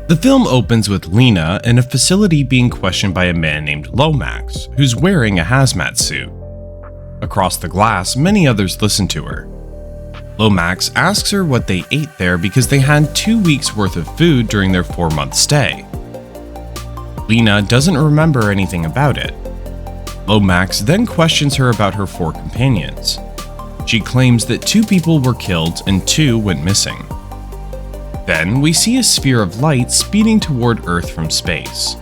The film opens with Lena in a facility being questioned by a man named Lomax, who's wearing a hazmat suit. Across the glass, many others listen to her. Lomax asks her what they ate there because they had 2 weeks worth of food during their 4-month stay. Lena doesn't remember anything about it. Lomax then questions her about her 4 companions. She claims that 2 people were killed and 2 went missing. Then we see a sphere of light speeding toward Earth from space.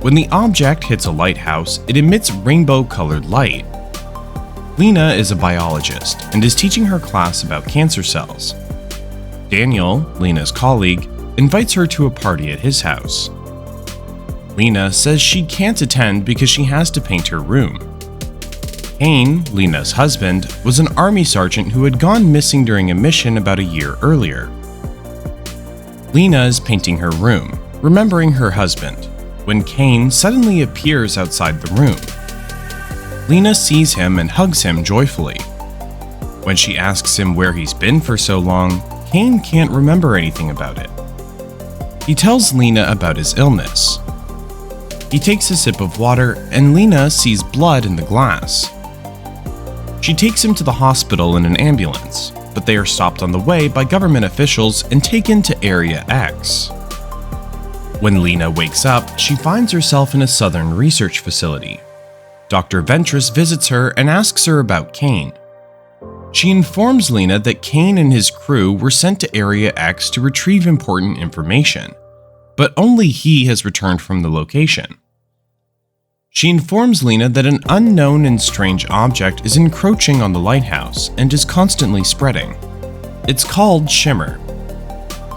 When the object hits a lighthouse, it emits rainbow-colored light. Lena is a biologist and is teaching her class about cancer cells. Daniel, Lena's colleague, invites her to a party at his house. Lena says she can't attend because she has to paint her room. Kane, Lena's husband, was an army sergeant who had gone missing during a mission about a year earlier. Lena is painting her room, remembering her husband, when Kane suddenly appears outside the room. Lena sees him and hugs him joyfully. When she asks him where he's been for so long, Kane can't remember anything about it. He tells Lena about his illness. He takes a sip of water and Lena sees blood in the glass. She takes him to the hospital in an ambulance, but they are stopped on the way by government officials and taken to Area X. When Lena wakes up, she finds herself in a southern research facility. Dr. Ventress visits her and asks her about Kane. She informs Lena that Kane and his crew were sent to Area X to retrieve important information, but only he has returned from the location. She informs Lena that an unknown and strange object is encroaching on the lighthouse and is constantly spreading. It's called Shimmer.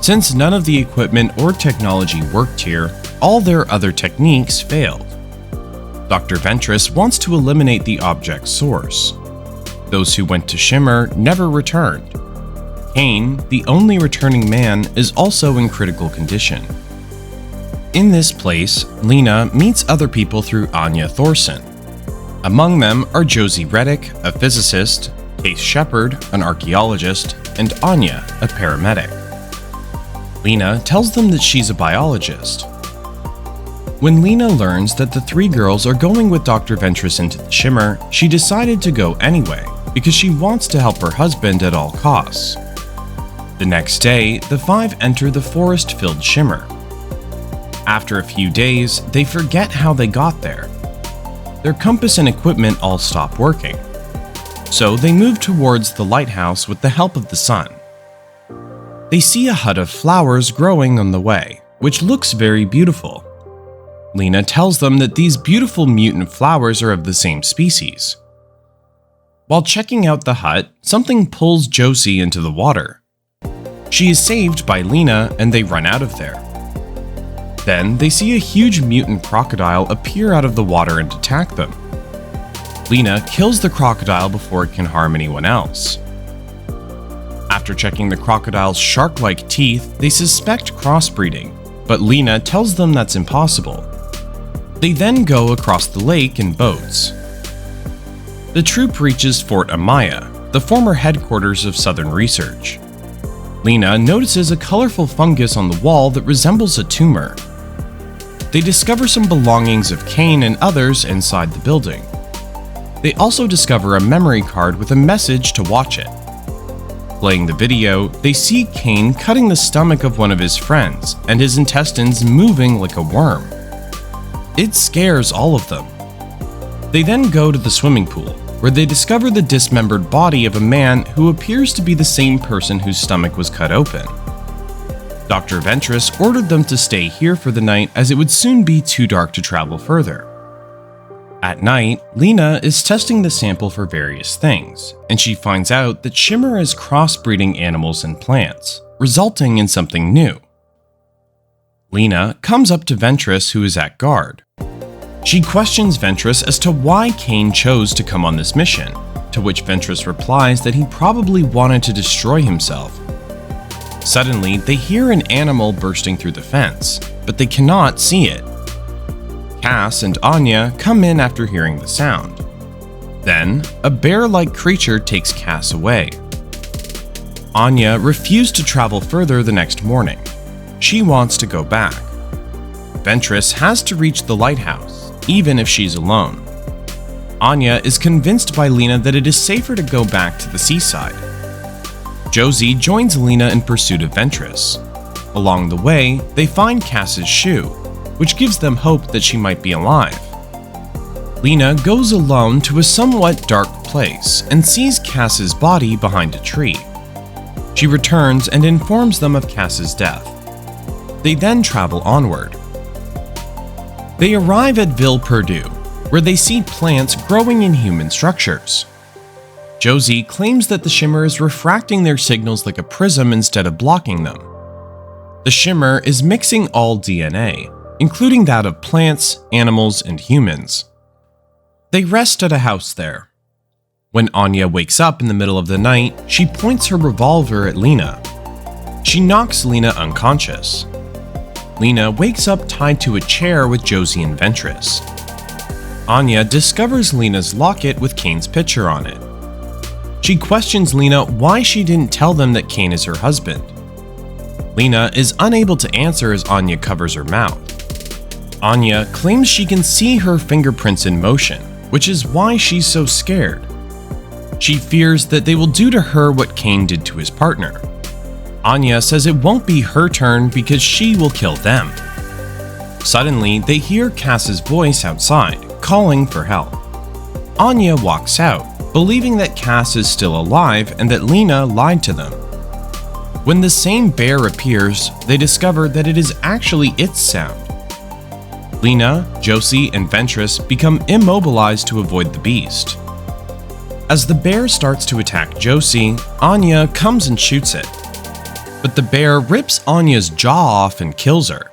Since none of the equipment or technology worked here, all their other techniques failed. Dr. Ventress wants to eliminate the object's source. Those who went to Shimmer never returned. Kane, the only returning man, is also in critical condition. In this place, Lena meets other people through Anya Thorson. Among them are Josie Reddick, a physicist, Case Shepard, an archaeologist, and Anya, a paramedic. Lena tells them that she's a biologist. When Lena learns that the 3 girls are going with Dr. Ventress into the Shimmer, she decided to go anyway because she wants to help her husband at all costs. The next day, the 5 enter the forest-filled Shimmer. After a few days, they forget how they got there. Their compass and equipment all stop working. So they move towards the lighthouse with the help of the sun. They see a hut of flowers growing on the way, which looks very beautiful. Lena tells them that these beautiful mutant flowers are of the same species. While checking out the hut, something pulls Josie into the water. She is saved by Lena and they run out of there. Then they see a huge mutant crocodile appear out of the water and attack them. Lena kills the crocodile before it can harm anyone else. After checking the crocodile's shark-like teeth, they suspect crossbreeding, but Lena tells them that's impossible. They then go across the lake in boats. The troop reaches Fort Amaya, the former headquarters of Southern Research. Lena notices a colorful fungus on the wall that resembles a tumor. They discover some belongings of Kane and others inside the building. They also discover a memory card with a message to watch it. Playing the video, they see Kane cutting the stomach of one of his friends and his intestines moving like a worm. It scares all of them. They then go to the swimming pool, where they discover the dismembered body of a man who appears to be the same person whose stomach was cut open. Dr. Ventress ordered them to stay here for the night as it would soon be too dark to travel further. At night, Lena is testing the sample for various things, and she finds out that Shimmer is crossbreeding animals and plants, resulting in something new. Lena comes up to Ventress, who is at guard. She questions Ventress as to why Kane chose to come on this mission, to which Ventress replies that he probably wanted to destroy himself. Suddenly, they hear an animal bursting through the fence, but they cannot see it. Cass and Anya come in after hearing the sound. Then, a bear-like creature takes Cass away. Anya refused to travel further the next morning. she wants to go back. Ventress has to reach the lighthouse, even if she's alone. Anya is convinced by Lena that it is safer to go back to the seaside. Josie joins Lena in pursuit of Ventress. Along the way, they find Cass's shoe, which gives them hope that she might be alive. Lena goes alone to a somewhat dark place and sees Cass's body behind a tree. She returns and informs them of Cass's death. They then travel onward. They arrive at Ville Perdue, where they see plants growing in human structures. Josie claims that the shimmer is refracting their signals like a prism instead of blocking them. The shimmer is mixing all DNA, including that of plants, animals, and humans. They rest at a house there. When Anya wakes up in the middle of the night, she points her revolver at Lena. She knocks Lena unconscious. Lena wakes up tied to a chair with Josie and Ventress. Anya discovers Lena's locket with Kane's picture on it. She questions Lena why she didn't tell them that Kane is her husband. Lena is unable to answer as Anya covers her mouth. Anya claims she can see her fingerprints in motion, which is why she's so scared. She fears that they will do to her what Kane did to his partner. Anya says it won't be her turn because she will kill them. Suddenly, they hear Cass's voice outside, calling for help. Anya walks out, believing that Cass is still alive and that Lena lied to them. When the same bear appears, they discover that it is actually its sound. Lena, Josie, and Ventress become immobilized to avoid the beast. As the bear starts to attack Josie, Anya comes and shoots it. But the bear rips Anya's jaw off and kills her.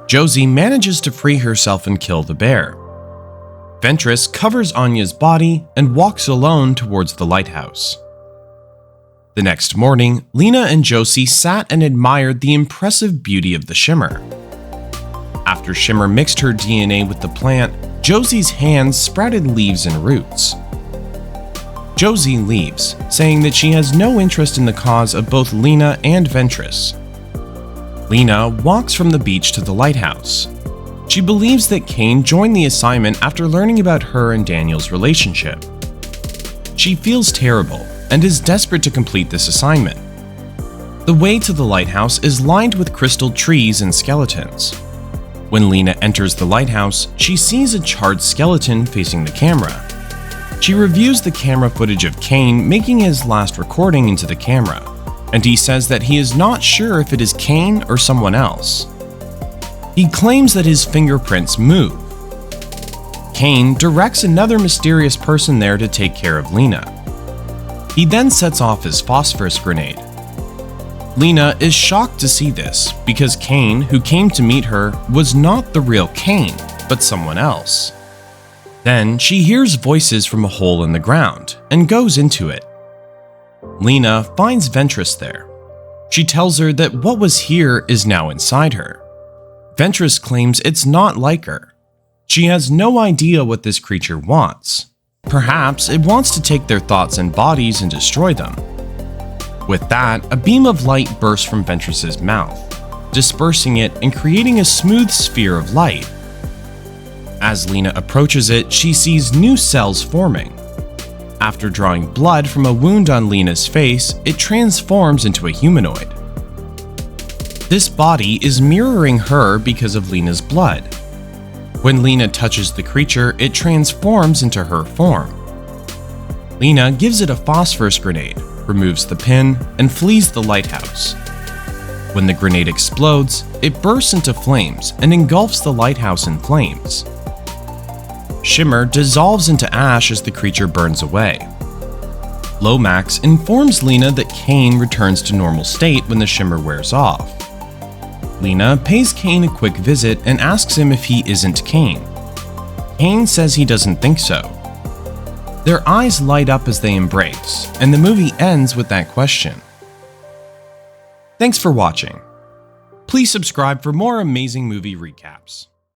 Josie manages to free herself and kill the bear. Ventress covers Anya's body and walks alone towards the lighthouse. The next morning, Lena and Josie sat and admired the impressive beauty of the shimmer. After Shimmer mixed her DNA with the plant, Josie's hands sprouted leaves and roots. Josie leaves, saying that she has no interest in the cause of both Lena and Ventress. Lena walks from the beach to the lighthouse. She believes that Kane joined the assignment after learning about her and Daniel's relationship. She feels terrible and is desperate to complete this assignment. The way to the lighthouse is lined with crystal trees and skeletons. When Lena enters the lighthouse, she sees a charred skeleton facing the camera. She reviews the camera footage of Kane making his last recording into the camera, and he says that he is not sure if it is Kane or someone else. He claims that his fingerprints move. Kane directs another mysterious person there to take care of Lena. He then sets off his phosphorus grenade. Lena is shocked to see this because Kane, who came to meet her, was not the real Kane, but someone else. Then she hears voices from a hole in the ground and goes into it. Lena finds Ventress there. She tells her that what was here is now inside her. Ventress claims it's not like her. She has no idea what this creature wants. Perhaps it wants to take their thoughts and bodies and destroy them. With that, a beam of light bursts from Ventress's mouth, dispersing it and creating a smooth sphere of light. As Lena approaches it, she sees new cells forming. After drawing blood from a wound on Lena's face, it transforms into a humanoid. This body is mirroring her because of Lena's blood. When Lena touches the creature, it transforms into her form. Lena gives it a phosphorus grenade, removes the pin, and flees the lighthouse. When the grenade explodes, it bursts into flames and engulfs the lighthouse in flames. Shimmer dissolves into ash as the creature burns away. Lomax informs Lena that Kane returns to normal state when the shimmer wears off. Lena pays Kane a quick visit and asks him if he isn't Kane. Kane says he doesn't think so. Their eyes light up as they embrace, and the movie ends with that question. Thanks for watching. Please subscribe for more amazing movie recaps.